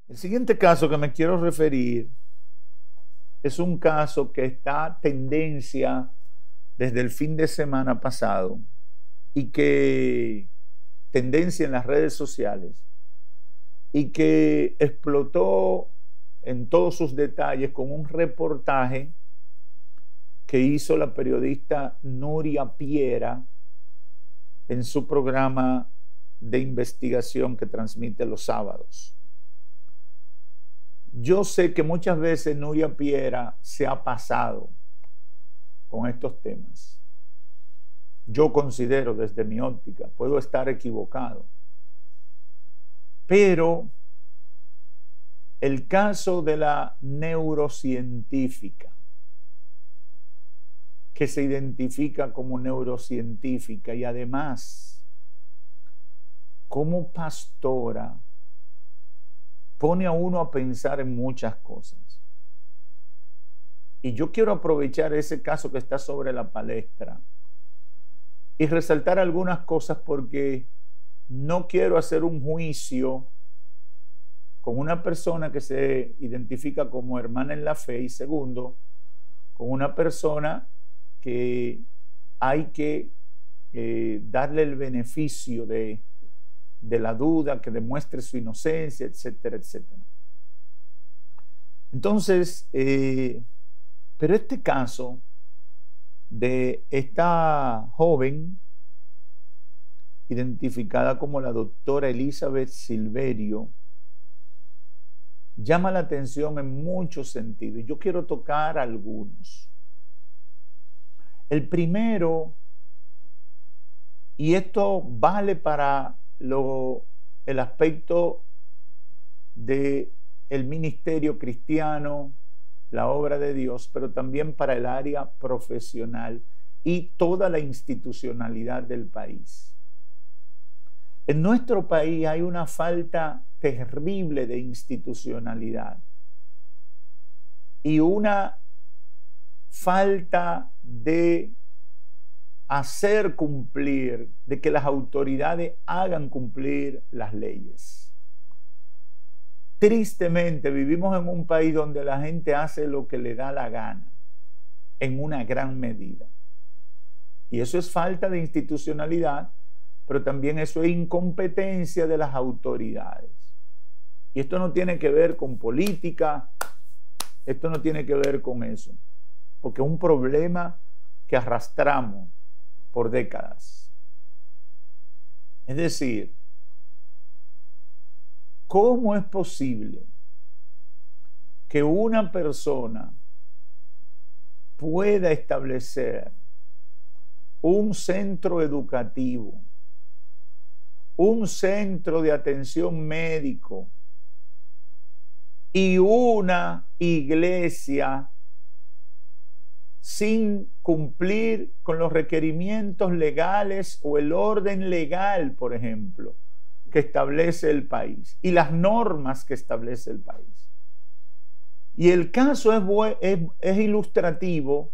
El siguiente caso que me quiero referir es un caso que está tendencia desde el fin de semana pasado y que tendencia en las redes sociales y que explotó en todos sus detalles con un reportaje que hizo la periodista Nuria Piera en su programa de investigación que transmite los sábados. Yo sé que muchas veces Nuria Piera se ha pasado con estos temas. Yo considero desde mi óptica, puedo estar equivocado, pero el caso de la neurocientífica, que se identifica como neurocientífica y además como pastora, pone a uno a pensar en muchas cosas. Y yo quiero aprovechar ese caso que está sobre la palestra y resaltar algunas cosas porque no quiero hacer un juicio con una persona que se identifica como hermana en la fe y segundo, con una persona que hay que darle el beneficio de la duda, que demuestre su inocencia, etcétera, etcétera. Entonces, pero este caso de esta joven, identificada como la doctora Elizabeth Silverio, llama la atención en muchos sentidos. Yo quiero tocar algunos. El primero, y esto vale para el aspecto del ministerio cristiano, la obra de Dios, pero también para el área profesional y toda la institucionalidad del país. En nuestro país hay una falta terrible de institucionalidad y una falta de hacer cumplir, de que las autoridades hagan cumplir las leyes. Tristemente vivimos en un país donde la gente hace lo que le da la gana, en una gran medida. Y eso es falta de institucionalidad, pero también eso es incompetencia de las autoridades. Y esto no tiene que ver con política, esto no tiene que ver con eso, porque es un problema que arrastramos por décadas. Es decir, ¿cómo es posible que una persona pueda establecer un centro educativo, un centro de atención médico y una iglesia sin cumplir con los requerimientos legales o el orden legal, por ejemplo, que establece el país y las normas que establece el país? Y el caso es ilustrativo,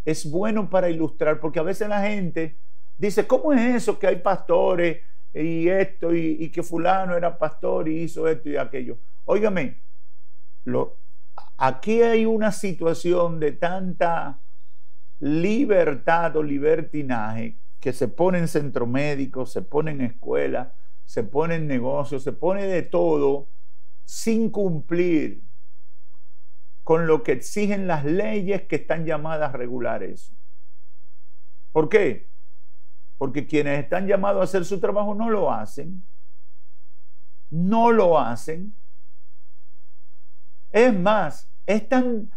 es bueno para ilustrar, porque a veces la gente dice, ¿cómo es eso que hay pastores y esto y que fulano era pastor y hizo esto y aquello? Óigame, aquí hay una situación de tanta libertad o libertinaje que se pone en centro médico, se pone en escuela, se pone en negocios, se pone de todo sin cumplir con lo que exigen las leyes que están llamadas a regular eso. ¿Por qué? Porque quienes están llamados a hacer su trabajo no lo hacen. No lo hacen. Es más, es tan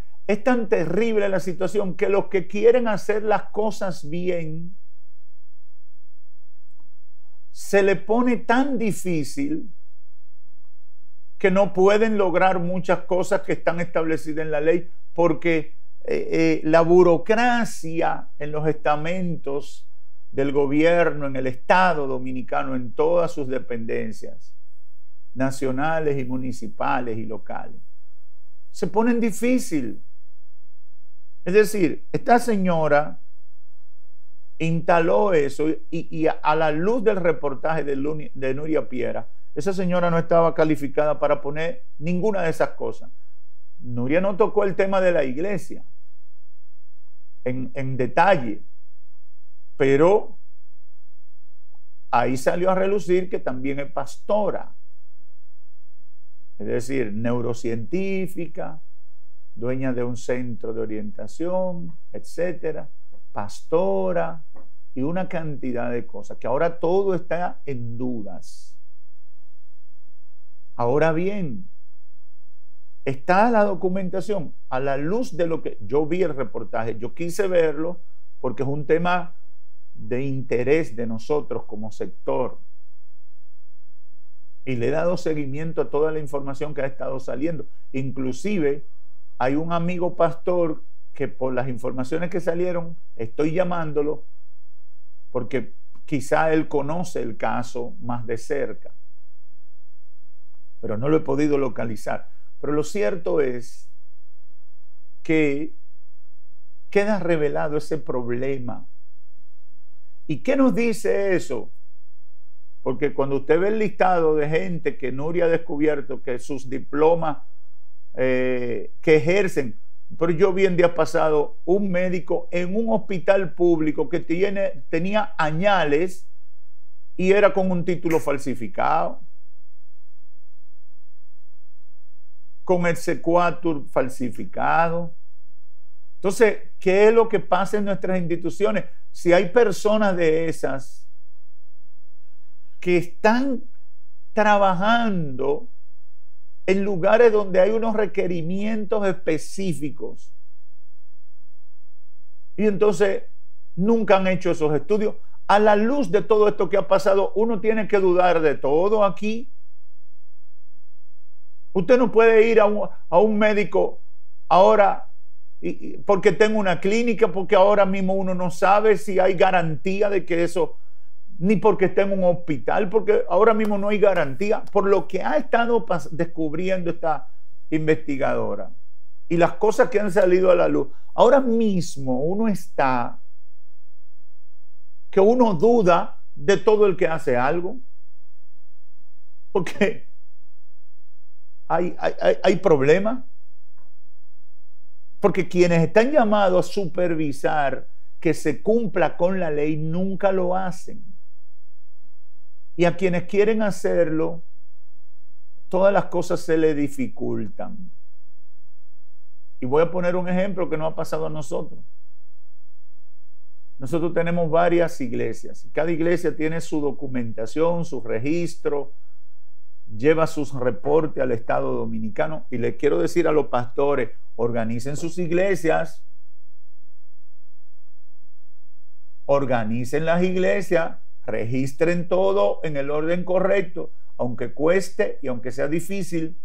terrible la situación que los que quieren hacer las cosas bien se le pone tan difícil que no pueden lograr muchas cosas que están establecidas en la ley porque la burocracia en los estamentos del gobierno, en el Estado dominicano, en todas sus dependencias nacionales y municipales y locales, se ponen difícil. Es decir, esta señora instaló eso y a la luz del reportaje de Nuria Piera, esa señora no estaba calificada para poner ninguna de esas cosas. Nuria no tocó el tema de la iglesia en detalle, pero ahí salió a relucir que también es pastora, es decir, neurocientífica, dueña de un centro de orientación, etcétera, pastora y una cantidad de cosas, que ahora todo está en dudas. Ahora bien, está la documentación a la luz de lo que yo vi el reportaje. Yo quise verlo porque es un tema de interés de nosotros como sector. Y le he dado seguimiento a toda la información que ha estado saliendo. Inclusive hay un amigo pastor que por las informaciones que salieron, estoy llamándolo porque quizá él conoce el caso más de cerca, pero no lo he podido localizar. Pero lo cierto es que queda revelado ese problema. ¿Y qué nos dice eso? Porque cuando usted ve el listado de gente que Nuria ha descubierto que sus diplomas que ejercen, pero yo vi en días pasados un médico en un hospital público que tenía añales y era con un título falsificado, con el sequatur falsificado. Entonces, ¿qué es lo que pasa en nuestras instituciones? Si hay personas de esas que están trabajando en lugares donde hay unos requerimientos específicos y entonces nunca han hecho esos estudios, a la luz de todo esto que ha pasado, uno tiene que dudar de todo aquí. Usted no puede ir a un médico ahora porque tengo una clínica, porque ahora mismo uno no sabe si hay garantía de que eso, ni porque esté en un hospital, porque ahora mismo no hay garantía, por lo que ha estado descubriendo esta investigadora y las cosas que han salido a la luz. Ahora mismo uno está que uno duda de todo el que hace algo, porque hay problemas, porque quienes están llamados a supervisar que se cumpla con la ley nunca lo hacen. Y a quienes quieren hacerlo, todas las cosas se les dificultan. Y voy a poner un ejemplo que nos ha pasado a nosotros. Nosotros tenemos varias iglesias. Cada iglesia tiene su documentación, su registro, lleva sus reportes al Estado Dominicano. Y les quiero decir a los pastores, organicen sus iglesias, organicen las iglesias, registren todo en el orden correcto, aunque cueste y aunque sea difícil,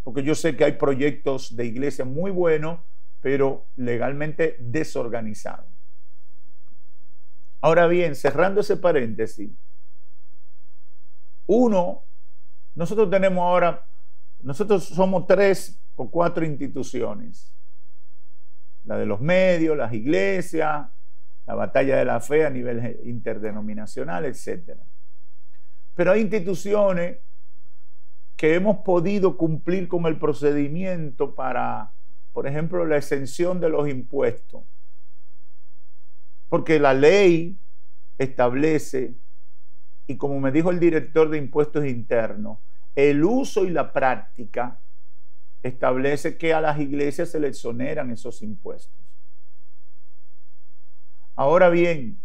porque yo sé que hay proyectos de iglesia muy buenos, pero legalmente desorganizados. Ahora bien, cerrando ese paréntesis, nosotros somos 3 o 4 instituciones, la de los medios, las iglesias, la batalla de la fe a nivel interdenominacional, etc. Pero hay instituciones que hemos podido cumplir con el procedimiento para, por ejemplo, la exención de los impuestos. Porque la ley establece, y como me dijo el director de Impuestos Internos, el uso y la práctica establece que a las iglesias se les exoneran esos impuestos. Ahora bien,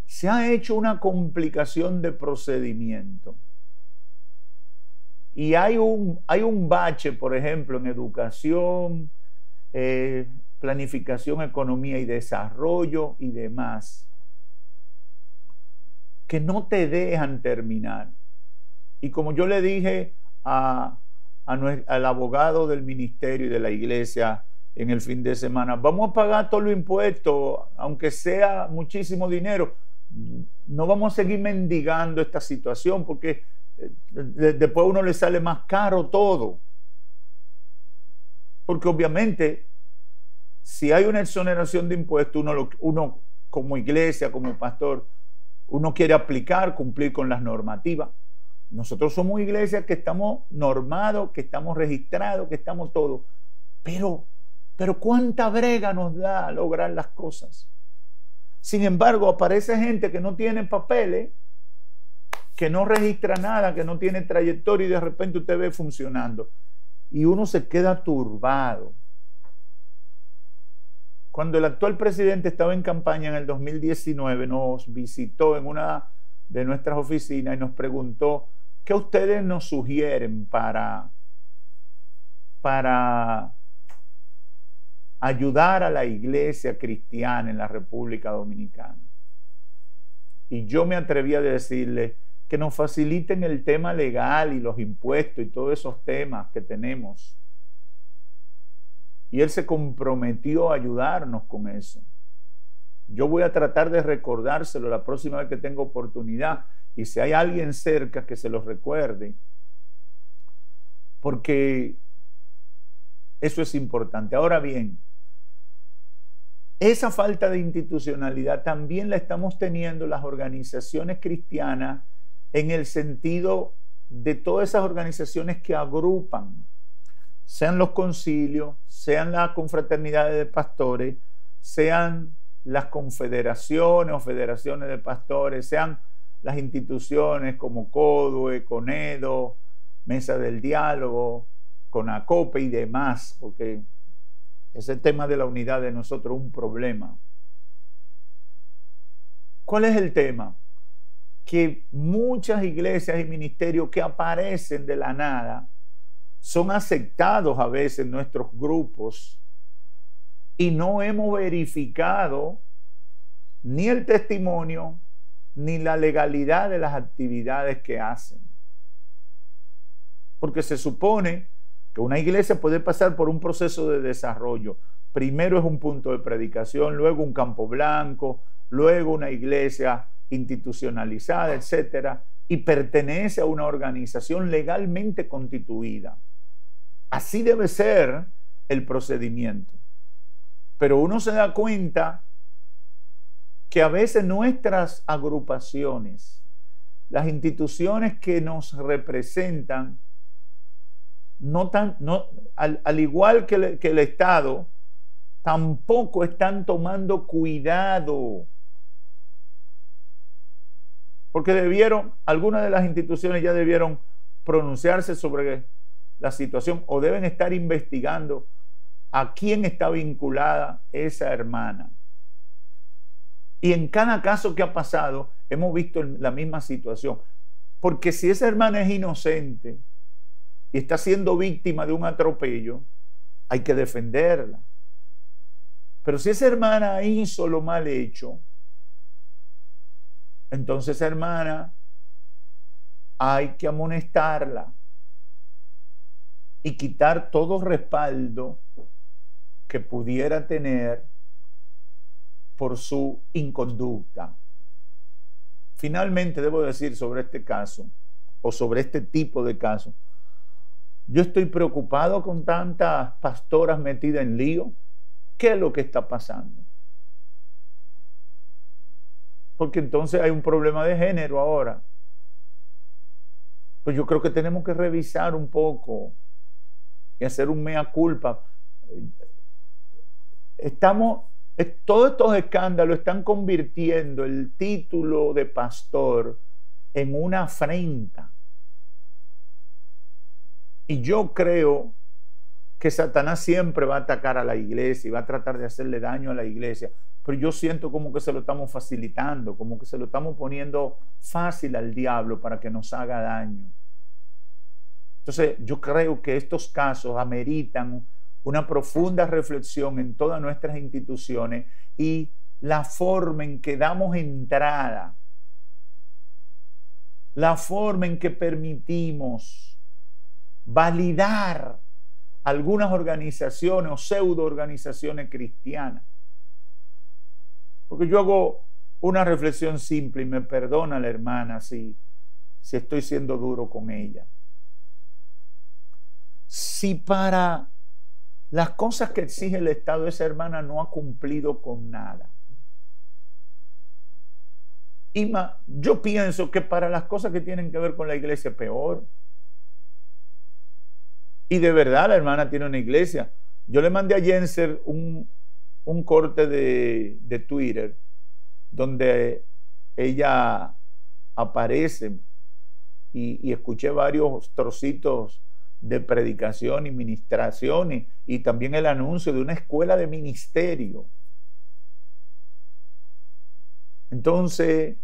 se ha hecho una complicación de procedimiento. Y hay un bache, por ejemplo, en educación, planificación, economía y desarrollo y demás, que no te dejan terminar. Y como yo le dije al abogado del ministerio y de la iglesia en el fin de semana, vamos a pagar todos los impuestos, aunque sea muchísimo dinero. No vamos a seguir mendigando esta situación porque después a uno le sale más caro todo. Porque obviamente, si hay una exoneración de impuestos, uno como iglesia, como pastor, uno quiere aplicar, cumplir con las normativas. Nosotros somos iglesias que estamos normados, que estamos registrados, que estamos todo. Pero ¿cuánta brega nos da lograr las cosas? Sin embargo, aparece gente que no tiene papeles, que no registra nada, que no tiene trayectoria y de repente usted ve funcionando. Y uno se queda turbado. Cuando el actual presidente estaba en campaña en el 2019, nos visitó en una de nuestras oficinas y nos preguntó, ¿qué ustedes nos sugieren para ayudar a la iglesia cristiana en la República Dominicana? Y yo me atreví a decirle que nos faciliten el tema legal y los impuestos y todos esos temas que tenemos. Y él se comprometió a ayudarnos con eso. Yo voy a tratar de recordárselo la próxima vez que tenga oportunidad. Y si hay alguien cerca, que se lo recuerde. Porque eso es importante. Ahora bien, esa falta de institucionalidad también la estamos teniendo las organizaciones cristianas en el sentido de todas esas organizaciones que agrupan, sean los concilios, sean las confraternidades de pastores, sean las confederaciones o federaciones de pastores, sean las instituciones como CODUE, CONEDO, Mesa del Diálogo, CONACOPE y demás, porque ese tema de la unidad de nosotros es un problema. ¿Cuál es el tema? Que muchas iglesias y ministerios que aparecen de la nada son aceptados a veces en nuestros grupos y no hemos verificado ni el testimonio ni la legalidad de las actividades que hacen. Porque se supone que una iglesia puede pasar por un proceso de desarrollo. Primero es un punto de predicación, luego un campo blanco, luego una iglesia institucionalizada, etcétera, y pertenece a una organización legalmente constituida. Así debe ser el procedimiento. Pero uno se da cuenta que a veces nuestras agrupaciones, las instituciones que nos representan, al igual que el Estado, tampoco están tomando cuidado. Porque algunas de las instituciones ya debieron pronunciarse sobre la situación o deben estar investigando a quién está vinculada esa hermana. Y en cada caso que ha pasado, hemos visto la misma situación. Porque si esa hermana es inocente y está siendo víctima de un atropello, hay que defenderla. Pero si esa hermana hizo lo mal hecho, entonces esa hermana hay que amonestarla y quitar todo respaldo que pudiera tener por su inconducta. Finalmente, debo decir sobre este caso, o sobre este tipo de casos, yo estoy preocupado con tantas pastoras metidas en lío. ¿Qué es lo que está pasando? Porque entonces hay un problema de género ahora. Pues yo creo que tenemos que revisar un poco y hacer un mea culpa. Todos estos escándalos están convirtiendo el título de pastor en una afrenta. Y yo creo que Satanás siempre va a atacar a la iglesia y va a tratar de hacerle daño a la iglesia. Pero yo siento como que se lo estamos facilitando, como que se lo estamos poniendo fácil al diablo para que nos haga daño. Entonces, yo creo que estos casos ameritan una profunda reflexión en todas nuestras instituciones y la forma en que damos entrada, la forma en que permitimos validar algunas organizaciones o pseudo organizaciones cristianas. Porque yo hago una reflexión simple y me perdona la hermana si estoy siendo duro con ella. Si para las cosas que exige el Estado esa hermana no ha cumplido con nada, yo pienso que para las cosas que tienen que ver con la iglesia es peor. Y de verdad la hermana tiene una iglesia. Yo le mandé a Jenser un corte de Twitter donde ella aparece y escuché varios trocitos de predicación y ministración y también el anuncio de una escuela de ministerio. Entonces,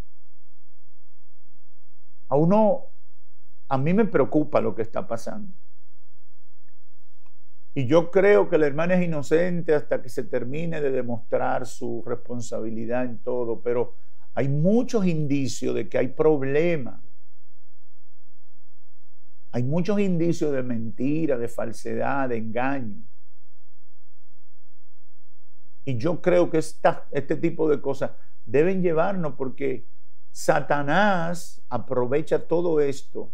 a mí me preocupa lo que está pasando. Y yo creo que la hermana es inocente hasta que se termine de demostrar su responsabilidad en todo, pero hay muchos indicios de que hay problemas. Hay muchos indicios de mentira, de falsedad, de engaño. Y yo creo que este tipo de cosas deben llevarnos porque Satanás aprovecha todo esto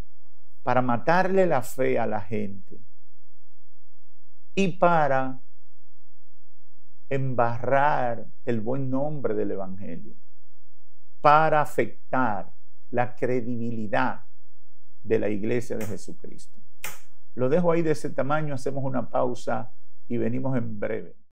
para matarle la fe a la gente y para embarrar el buen nombre del Evangelio, para afectar la credibilidad de la iglesia de Jesucristo. Lo dejo ahí de ese tamaño, hacemos una pausa y venimos en breve.